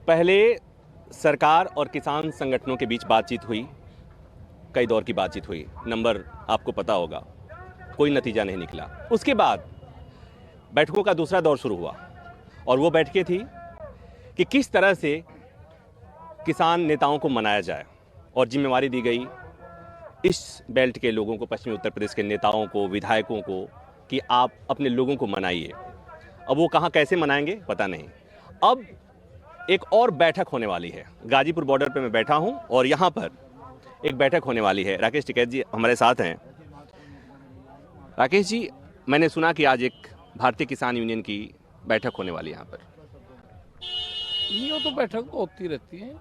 पहले सरकार और किसान संगठनों के बीच बातचीत हुई, कई दौर की बातचीत हुई, नंबर आपको पता होगा, कोई नतीजा नहीं निकला। उसके बाद बैठकों का दूसरा दौर शुरू हुआ और वो बैठकें थी कि किस तरह से किसान नेताओं को मनाया जाए और जिम्मेवारी दी गई इस बेल्ट के लोगों को, पश्चिमी उत्तर प्रदेश के नेताओं को, विधायकों को, कि आप अपने लोगों को मनाइए। अब वो कहाँ कैसे मनाएंगे पता नहीं। अब एक और बैठक होने वाली है। गाजीपुर बॉर्डर पे मैं बैठा हूं और यहां पर एक बैठक होने वाली है। राकेश टिकैत जी हमारे साथ हैं। राकेश जी, मैंने सुना कि आज एक भारतीय किसान यूनियन की बैठक होने वाली है यहाँ पर। ये तो बैठक तो होती रहती है।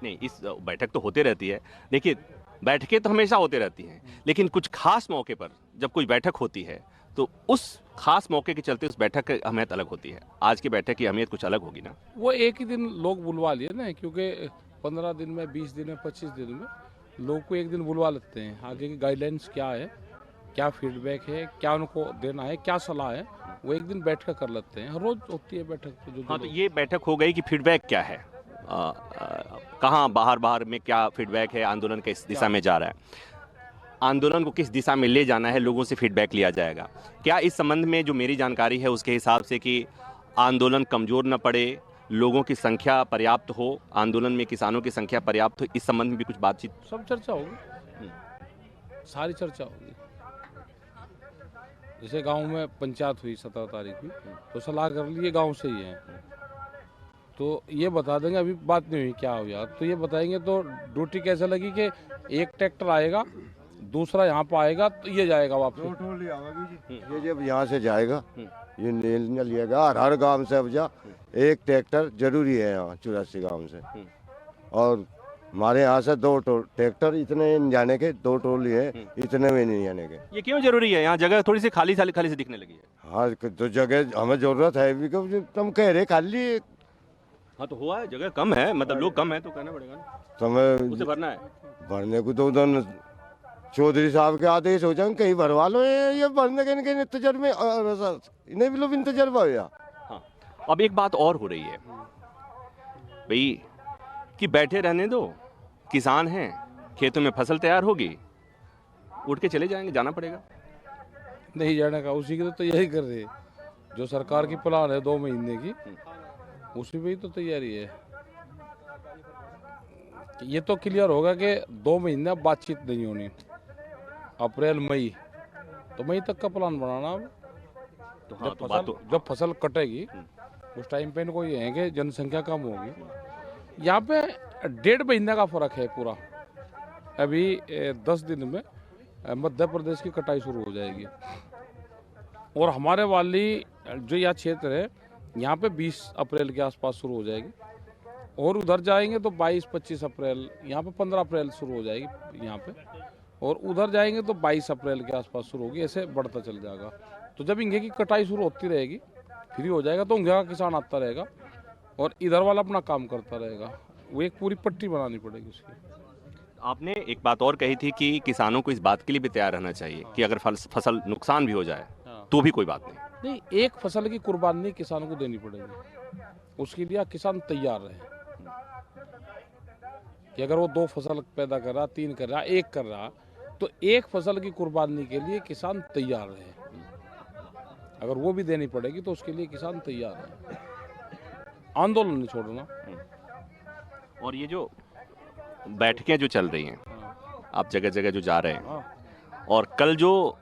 नहीं, इस बैठक तो होते रहती है। देखिए, बैठकें तो हमेशा होते रहती हैं, लेकिन कुछ खास मौके पर जब कोई बैठक होती है तो उस खास मौके के चलते उस बैठक की अहमियत अलग होती है। आज की बैठक की अहमियत कुछ अलग होगी ना। वो एक ही दिन लोग बुलवा लिए ना, क्योंकि 15 दिन में, 20 दिन में, 25 दिन में लोग को एक दिन बुलवा लेते हैं। आगे की गाइडलाइंस क्या है, क्या फीडबैक है, क्या उनको देना है, क्या सलाह है, वो एक दिन बैठ कर कर लेते हैं। हर रोज होती है बैठक तो हाँ, तो ये बैठक हो गई कि फीडबैक क्या है, कहाँ बाहर में क्या फीडबैक है, आंदोलन किस दिशा में जा रहा है, आंदोलन को किस दिशा में ले जाना है, लोगों से फीडबैक लिया जाएगा। क्या इस संबंध में जो मेरी जानकारी है उसके हिसाब से कि आंदोलन कमजोर न पड़े, लोगों की संख्या पर्याप्त हो, आंदोलन में किसानों की संख्या पर्याप्त हो, इस संबंध में भी कुछ बातचीत? सब चर्चा होगी, सारी चर्चा होगी। जैसे गांव में पंचायत हुई 17 तारीख की, तो सलाह कर लिए गांव से ही है, तो ये बता देंगे। अभी बात नहीं हुई क्या हुआ, तो ये बताएंगे। तो ड्यूटी कैसे लगी कि एक ट्रैक्टर आएगा, दूसरा यहाँ पर आएगा, तो ये जाएगा वापस। ये जब यहाँ से जाएगा, ये निर्णय लिएगा हर गांव से। अब जा एक ट्रैक्टर जरूरी है यहाँ 84 गांव से, और हमारे यहाँ से 2 ट्रैक्टर इतने जाने के, 2 टोली है, इतने में नहीं जाने के। ये क्यों जरूरी है? यहाँ जगह थोड़ी सी खाली से दिखने लगी है। हाँ, तो जगह हमें जरूरत है भी, क्योंकि तुम कह रहे खाली। हाँ, तो हुआ है, जगह कम है, मतलब लोग कम है तो कहना पड़ेगा ना, तुम्हें उसे भरना है। भरने को तो उधर चौधरी साहब के आदेश हो जाए, कहीं भरवा लो। ये भरने के इनके इंतजार में इन्हें भी लोग इंतजार हो। हाँ, अब एक बात और हो रही है भाई कि बैठे रहने दो, किसान हैं, खेतों में फसल तैयार होगी, उठ के चले जाएंगे, जाना पड़ेगा। नहीं जाने का, उसी की तो यही कर रहे हैं। जो सरकार की प्लान है 2 महीने की, उसी में ही तो तैयारी है। ये तो क्लियर होगा कि 2 महीने बातचीत नहीं होनी। अप्रैल मई, तो मई तक का प्लान बनाना। अब तो हाँ, जब फसल कटेगी उस टाइम पे इनको ये है कि जनसंख्या कम होगी। यहाँ पे 1.5 महीने का फर्क है पूरा। अभी 10 दिन में मध्य प्रदेश की कटाई शुरू हो जाएगी, और हमारे वाली जो यह क्षेत्र है यहाँ पे 20 अप्रैल के आसपास शुरू हो जाएगी, और उधर जाएंगे तो 22-25 अप्रैल, यहाँ पे 15 अप्रैल शुरू हो जाएगी यहाँ पे, और उधर जाएंगे तो 22 अप्रैल के आसपास शुरू होगी। ऐसे बढ़ता चल जाएगा। तो जब इंगे की कटाई शुरू होती रहेगी, फ्री हो जाएगा, तो इंगे का किसान आता रहेगा और इधर वाला अपना काम करता रहेगा। वो एक पूरी पट्टी बनानी पड़ेगी उसकी। आपने एक बात और कही थी कि किसानों को इस बात के लिए भी तैयार रहना चाहिए कि अगर फसल नुकसान भी हो जाए तो भी कोई बात नहीं। एक फसल की कुर्बानी किसान को देनी पड़ेगी, उसके लिए किसान तैयार रहे कि अगर वो 2 फसल पैदा कर रहा, 3 कर रहा, 1 कर रहा, तो एक फसल की कुर्बानी के लिए किसान तैयार रहे। अगर वो भी देनी पड़ेगी तो उसके लिए किसान तैयार है। आंदोलन नहीं छोड़ना। और ये जो बैठकें जो चल रही हैं, आप जगह जगह जो जा रहे हैं, और कल जो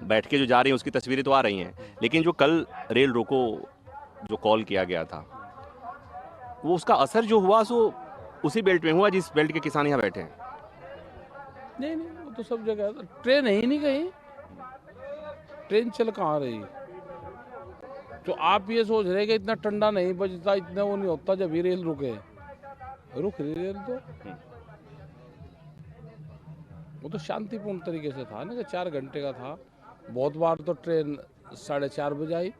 बैठकें जो जा रही हैं उसकी तस्वीरें तो आ रही हैं, लेकिन जो कल रेल रोको जो कॉल किया गया था, वो उसका असर जो हुआ सो उसी बेल्ट में हुआ जिस बेल्ट के किसान यहाँ बैठे हैं। नहीं, वो तो सब जगह है। ट्रेन है ही नहीं कहीं, ट्रेन चल कहाँ रही। तो आप ये सोच रहे कि इतना ठंडा नहीं बजता, इतना वो नहीं होता जब ये रेल रुके। रुक रही रेल तो वो तो शांतिपूर्ण तरीके से था ना, कि 4 घंटे का था। बहुत बार तो ट्रेन 4:30 बजे आई,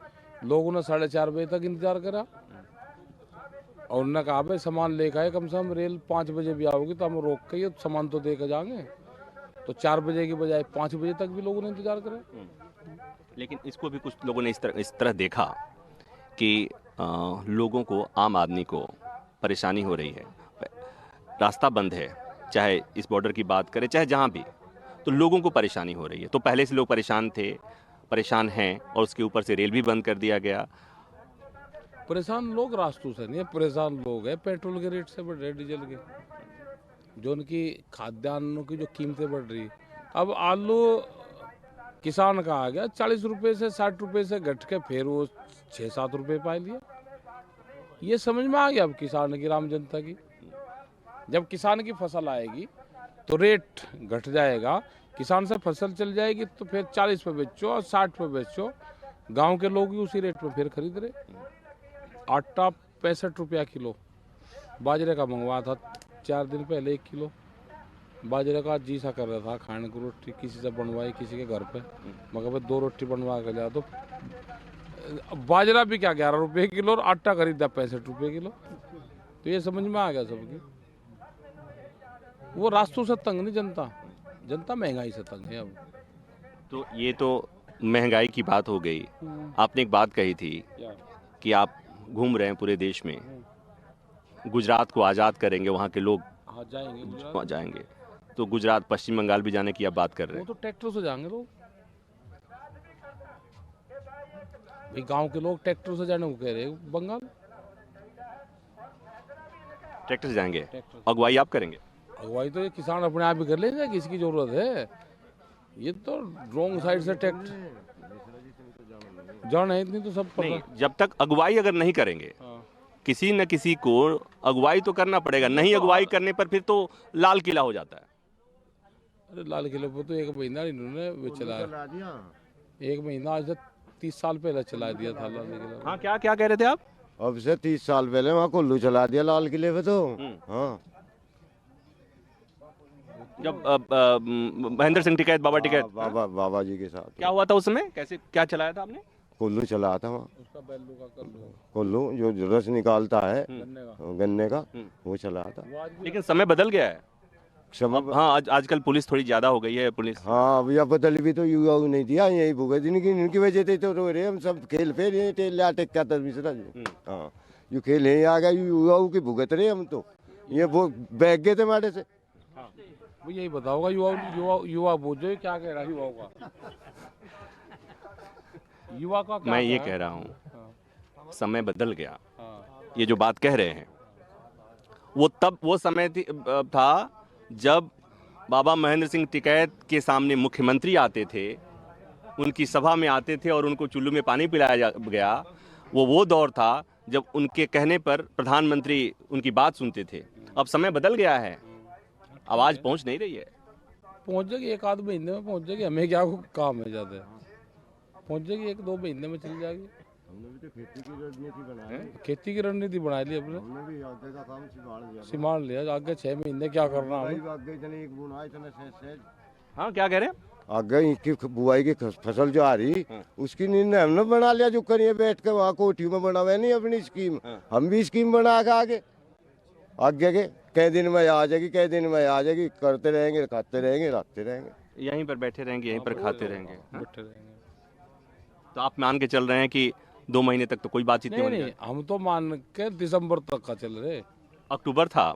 लोगों ने 4:30 बजे तक इंतजार करा, और उन्होंने कहा भाई सामान लेकर आए, कम से कम रेल 5 बजे भी आओगी तो हम रोक के ये सामान तो दे कर जाएंगे। तो 4 बजे की बजाय 5 बजे तक भी लोगों ने इंतजार करा। लेकिन इसको भी कुछ लोगों ने इस तरह देखा कि लोगों को, आम आदमी को परेशानी हो रही है, रास्ता बंद है, चाहे इस बॉर्डर की बात करें चाहे जहाँ भी, तो लोगों को परेशानी हो रही है। तो पहले से लोग परेशान थे, परेशान हैं, और उसके ऊपर से रेल भी बंद कर दिया गया। परेशान लोग रास्तों से नहीं है, परेशान लोग है पेट्रोल के रेट से बढ़ रहे, डीजल के, जो उनकी खाद्यान्नों की जो कीमतें बढ़ रही। अब आलू किसान का आ गया 40 रुपए से 60 रुपए से घट के फिर वो 6-7 रुपए पा लिया। ये समझ में आ गया अब किसान की, आम जनता की। जब किसान की फसल आएगी तो रेट घट जाएगा, किसान से फसल चल जाएगी तो फिर 40 पे बेचो और 60 पे बेचो, गांव के लोग ही उसी रेट में फिर खरीद रहे। आटा 65 रुपया किलो, बाजरे का मंगवा था 4 दिन पहले 1 किलो बाजरे का, जी सा कर रहा था खाने को, रोटी किसी से बनवाई किसी के घर पे, मगर भाई 2 रोटी बनवा के लिया, तो बाजरा भी क्या 11 रुपये किलो और आटा खरीदा 65 रुपये किलो। तो ये समझ में आ गया सबकी, वो रास्तों से तंग नहीं जनता, जनता महंगाई से तंग है अब। तो ये तो महंगाई की बात हो गई। आपने एक बात कही थी कि आप घूम रहे हैं पूरे देश में, गुजरात को आज़ाद करेंगे, वहाँ के लोग हाँ जाएंगे गुजरात, वहाँ जाएंगे, तो गुजरात, पश्चिम बंगाल भी जाने की आप बात कर रहे वो हैं। तो ट्रैक्टर से जाएंगे लोग, भाई गांव के लोग ट्रैक्टर से जाने को कह रहे हैं बंगाल। ट्रैक्टर से जाएंगे, ट्रैक्टर अगुवाई आप करेंगे। अगुवाई तो ये किसान अपने आप ही कर लेंगे, किसकी जरूरत है। ये तो रॉन्ग साइड से ट्रैक्टर जान है इतनी तो सब पता। नहीं, जब तक अगुवाई अगर नहीं करेंगे, हाँ। किसी न किसी को अगुवाई तो करना पड़ेगा, नहीं अगुवाई करने पर फिर तो लाल किला हो जाता है। अरे लाल किले पर तो 1 महीना इन्होंने वो चलाया, 1 महीना आज से 30 साल पहले चला दिया था लाल किला। हाँ, क्या क्या कह रहे थे आप? अब से 30 साल पहले वहाँ कुल्लू चला दिया लाल किले पे तो। हाँ, जब महेंद्र सिंह टिकैत, बाबा टिकैत, बाबा जी के साथ क्या हुआ था उस समय, कैसे क्या चलाया था आपने? कुल्लू चला था वहाँ, उसका बैलू का कर लो, कुल्लू जो रस निकालता है गन्ने का। गन्ने का, वो चला था। वो आज भी लेकिन समय बदल गया है। क्षमा। हाँ, आजकल पुलिस थोड़ी ज्यादा हो गई है, पुलिस। हाँ, अभी अब बदल भी तो युवा नहीं दिया, यही भूखे इनकी वजह से तो रो रहे हम सब। खेल फेर ये टेल लाटे क्या मिश्रा जी। हाँ, यू खेल यही आ गया, युवाओं की भुगत रहे हम तो, ये वो बैग गए थे मारे से। वो यही बताओगा युवा युवा युवा बोझो क्या कह रहा है युवाओं का, युवा का क्या मैं ये है? कह रहा हूँ, हाँ, समय बदल गया। हाँ। ये जो बात कह रहे हैं, वो तब वो समय था जब बाबा महेंद्र सिंह टिकैत के सामने मुख्यमंत्री आते थे, उनकी सभा में आते थे और उनको चुल्लू में पानी पिलाया गया। वो दौर था जब उनके कहने पर प्रधानमंत्री उनकी बात सुनते थे। अब समय बदल गया है, आवाज पहुंच नहीं रही है। पहुंच जाएगी 1-8 महीने में, पहुंच जाएगी, हमें क्या काम है ज्यादा, पहुंच जाएगी 1-2 महीने में चल जाएगी। हमने भी तो खेती की रणनीति बनाई, खेती की रणनीति बना ली अपने, हमने भी आगे का काम संभाल लिया। संभाल लिया, आगे 6 महीने क्या करना है। आगे इतने एक बुनाई इतने से हाँ, क्या कह रहे हैं? आगे इनकी बुआई की फसल जो आ रही उसकी निर्णय हमने बना लिया, जो करिए बैठ के वहाँ कोठी में बना हुआ नहीं अपनी स्कीम। हम भी स्कीम बना के आगे के कई दिन में आ जाएगी, कई दिन में आ जाएगी, करते रहेंगे, खाते रहेंगे, रखते रहेंगे, यहीं पर बैठे रहेंगे, यहीं पर खाते रहेंगे। बैठे रहेंगे। तो आप मान के चल रहे हैं कि 2 महीने तक तो कोई बातचीत नहीं नहीं होनी? हम तो मान के दिसंबर तक का चल रहे, अक्टूबर था,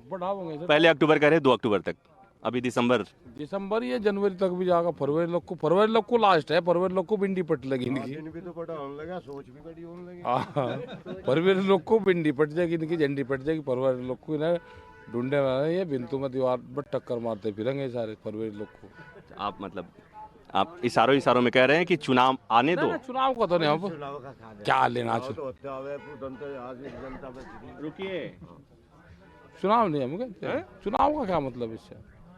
बढ़ाओगे सर। पहले अक्टूबर कह रहे 2 अक्टूबर तक, अभी दिसंबर। दिसंबर या जनवरी तक भी जाएगा, फरवरी लोग को लास्ट है, फरवरी लोग को भिंडी पट लगी इनकी। दिन भी तो बड़ा होने लगा, सोच भी बड़ी होने लगी। हाँ, फरवरी लोग को भिंडी पट जाएगी इनकी, झंडी पट जाएगी, फरवरी लोग को ना ढूंढे में ये बिंतु में दीवार पर टक्कर मारते फिरेंगे सारे फरवरी लोग को। आप मतलब आप इशारों में कह रहे हैं कि चुनाव आने दो। ना, चुनाव का तो नहीं, हम क्या लेना रुकिए, चुनाव नहीं, हम कहते चुनाव का क्या मतलब इससे।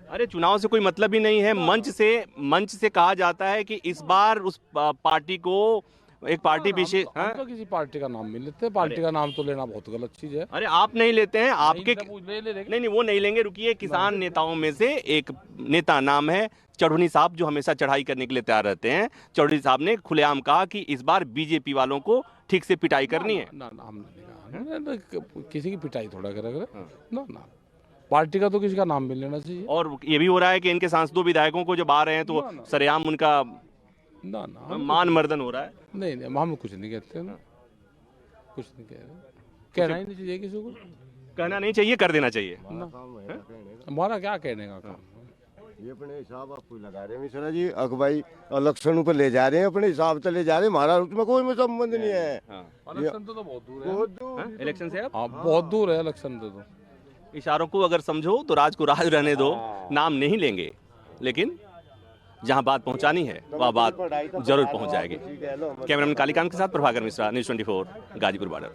अरे चुनाव से कोई मतलब ही नहीं है। मंच से कहा जाता है कि इस बार उस पार्टी को एक पार्टी विशेष। हम तो किसी पार्टी का नाम नहीं लेते, पार्टी का नाम तो लेना बहुत गलत चीज है। अरे आप नहीं लेते हैं, आपके ले नहीं, वो नहीं लेंगे। रुकिए, किसान नेताओं में से एक नेता नाम है चौधरी साहब, जो हमेशा चढ़ाई करने के लिए तैयार रहते हैं। चौधरी साहब ने खुलेआम कहा कि इस बार बीजेपी वालों को ठीक से पिटाई करनी है। ना हमने कहा किसी की पिटाई थोड़ा करे ना, पार्टी का तो किसी का भी लेना चाहिए। और ये भी हो रहा है कि इनके सांसदों विधायकों को जब आ रहे हैं तो सरेआम उनका ना मान मर्दन हो रहा है। नहीं हम कुछ नहीं कहते ना, कुछ नहीं कह रहे, कहना ही नहीं चाहिए किसी को। कहना नहीं चाहिए, कर देना चाहिए। हमारा क्या कहने का काम। ये अपने हिसाब आपको लगा रहे हैं मिश्रा जी, अगुवाई इलेक्शन पर ले जा रहे हैं, अपने हिसाब से ले जा रहे हैं, हमारा उसमें कोई संबंध नहीं है। इलेक्शन तो बहुत दूर है। बहुत दूर। हाँ, इलेक्शन से आप हाँ बहुत दूर है इलेक्शन तो। इशारों को अगर समझो तो राज को राज रहने दो, नाम नहीं लेंगे, लेकिन जहां बात पहुंचानी है वह बात जरूर पहुंच जाएगी। कैमरामैन कालीकांत के साथ प्रभाकर मिश्रा, न्यूज़ 24 गाजीपुर बॉर्डर।